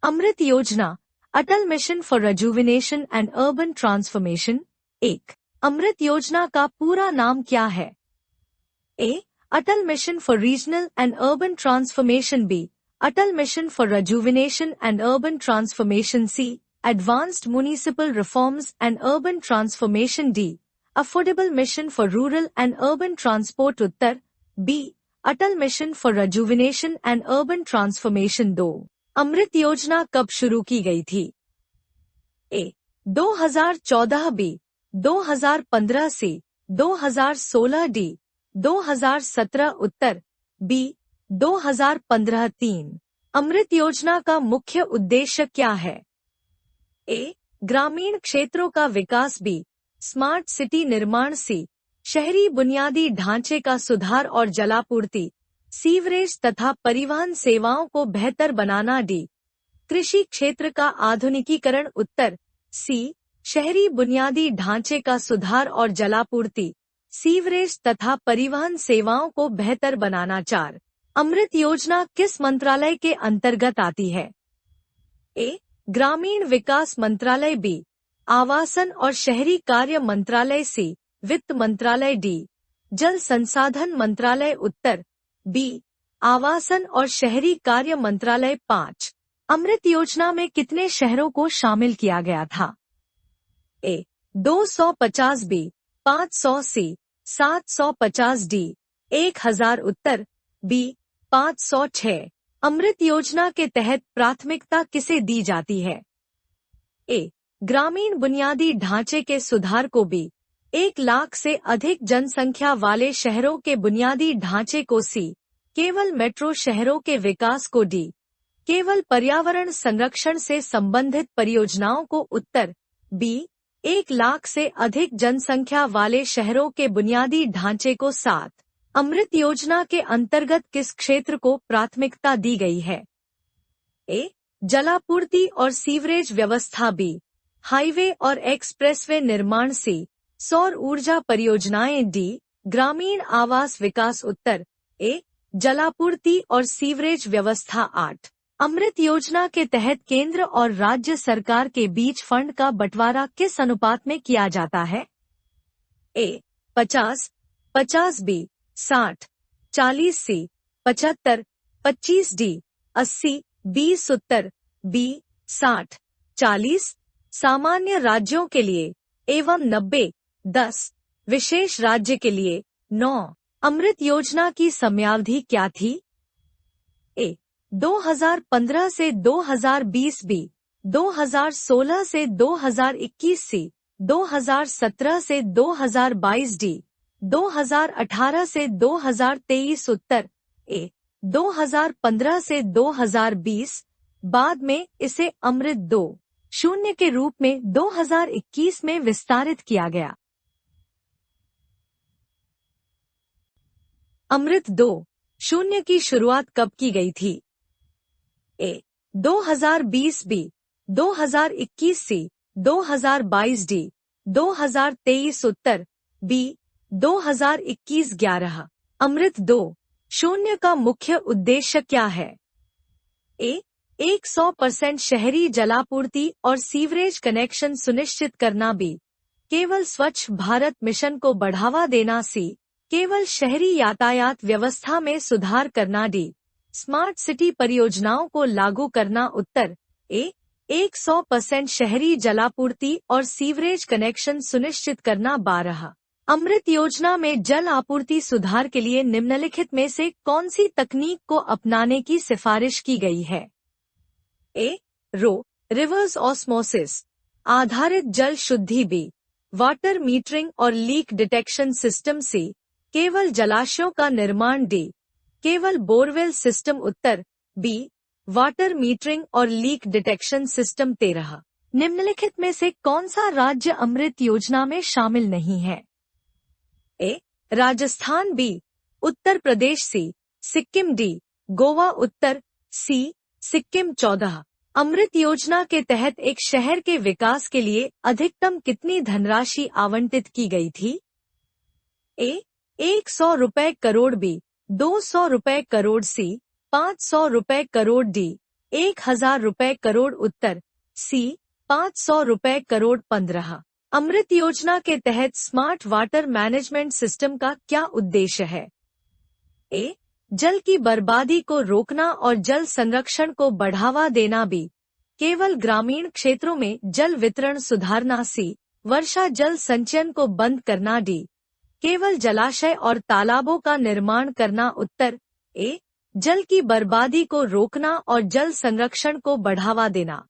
Amrit Yojana, Atal mission for rejuvenation and urban transformation. 1. Amrit Yojana का पूरा नाम क्या है? A. Atal mission for regional and urban transformation. B. Atal mission for rejuvenation and urban transformation. C. Advanced municipal reforms and urban transformation. D. Affordable mission for rural and urban transport. उत्तर B. Atal mission for rejuvenation and urban transformation. 2. Amrit Yojana कब शुरू की गई थी? A. 2014। B. 2015। C. 2016। D. 2017। Uttar B. 2015। 3. अमृत योजना का मुख्य उद्देश्य क्या है? ए. ग्रामीण क्षेत्रों का विकास। बी. स्मार्ट सिटी निर्माण। सी. शहरी बुनियादी ढांचे का सुधार और जलापूर्ति, सीवरेज तथा परिवहन सेवाओं को बेहतर बनाना। डी. कृषि क्षेत्र का आधुनिकीकरण। उत्तर सी. शहरी बुनियादी ढांचे का सुधार और जलापूर्ति, सीवरेज तथा परिवहन सेवाओं को बेहतर बनाना। 4. अमृत योजना किस मंत्रालय के अंतर्गत आती है? ए. ग्रामीण विकास मंत्रालय। बी. आवासन और शहरी कार्य मंत्रालय। सी. वित्त मंत्रालय। डी. जल संसाधन मंत्रालय। उत्तर बी. आवासन और शहरी कार्य मंत्रालय। 5. अमृत योजना में कितने शहरों को शामिल किया गया था? ए. 250। बी. 500। सी. 750। डी. 1000। उत्तर बी. 506। अमृत योजना के तहत प्राथमिकता किसे दी जाती है? ए. ग्रामीण बुनियादी ढांचे के सुधार को। बी. 1 लाख से अधिक जनसंख्या वाले शहरों के बुनियादी ढांचे को। सी. केवल मेट्रो शहरों के विकास को। डी. केवल पर्यावरण संरक्षण से संबंधित परियोजनाओं को। उत्तर बी. 1 लाख से अधिक जनसंख्या वाले शहरों के बुनियादी ढांचे को। 7. अमृत योजना के अंतर्गत किस क्षेत्र को प्राथमिकता दी गई है? ए. जलापूर्ति और सीवरेज व्यवस्था। बी. हाईवे और एक्सप्रेसवे निर्माण। सी. सौर ऊर्जा परियोजनाएं। डी. ग्रामीण आवास विकास। उत्तर ए. जलापूर्ति और सीवरेज व्यवस्था। 8. अमृत योजना के तहत केंद्र और राज्य सरकार के बीच फंड का बंटवारा किस अनुपात में किया जाता है? ए. 50-50। बी. 60, 40। सी. 75, 25। डी. 80, 20। उत्तर बी. 60, 40। सामान्य राज्यों के लिए एवं 90, 10। विशेष राज्य के लिए 9। अमृत योजना की समयावधि क्या थी? ए. 2015 से 2020। बी. 2016 से 2021। सी. 2017 से 2022। डी. 2018 से 2023। उत्तर ए. 2015 से 2020। बाद में इसे अमृत 2.0 के रूप में 2021 में विस्तारित किया गया। अमृत 2.0 की शुरुआत कब की गई थी? ए. 2020। बी. 2021। सी. 2022। डी. 2023। उत्तर बी. 2021। 11. अमृत 2.0 का मुख्य उद्देश्य क्या है? ए. 100% शहरी जलापूर्ति और सीवरेज कनेक्शन सुनिश्चित करना। बी. केवल स्वच्छ भारत मिशन को बढ़ावा देना। सी. केवल शहरी यातायात व्यवस्था में सुधार करना। डी. स्मार्ट सिटी परियोजनाओं को लागू करना। उत्तर ए. 100% शहरी जलापूर्ति और सीवरेज कनेक्शन सुनिश्चित करना। 12. अमृत योजना में जल आपूर्ति सुधार के लिए निम्नलिखित में से कौन सी तकनीक को अपनाने की सिफारिश की गई है? ए. रिवर्स ऑस्मोसिस आधारित जल शुद्धि। बी. वाटर मीटरिंग और लीक डिटेक्शन सिस्टम। सी. केवल जलाशयों का निर्माण। डी. केवल बोरवेल सिस्टम। उत्तर बी. वाटर मीटरिंग और लीक डिटेक्शन सिस्टम। 13. निम्नलिखित में से कौन सा राज्य अमृत योजना में शामिल नहीं है? ए. राजस्थान। बी. उत्तर प्रदेश। सी. सिक्किम। डी. गोवा। उत्तर सी. सिक्किम। 14. अमृत योजना के तहत एक शहर के विकास के लिए अधिकतम कितनी धनराशि आवंटित की गई थी? ए. 100 रुपए करोड़। बी. 200 रुपए करोड़। सी. 500 रुपए करोड़। डी. 1000 रुपए करोड़। उत्तर सी 500 रुपए करोड़। 15 अमृत योजना के तहत स्मार्ट वाटर मैनेजमेंट सिस्टम का क्या उद्देश्य है? ए जल की बर्बादी को रोकना और जल संरक्षण को बढ़ावा देना। बी केवल ग्रामीण क्षेत्रों में जल वितरण सुधारना। सी वर्षा जल संचयन को बंद करना। डी केवल जलाशय और तालाबों का निर्माण करना। उत्तर ए जल की बर्बादी को रोकना और जल संरक्षण को बढ़ावा देना।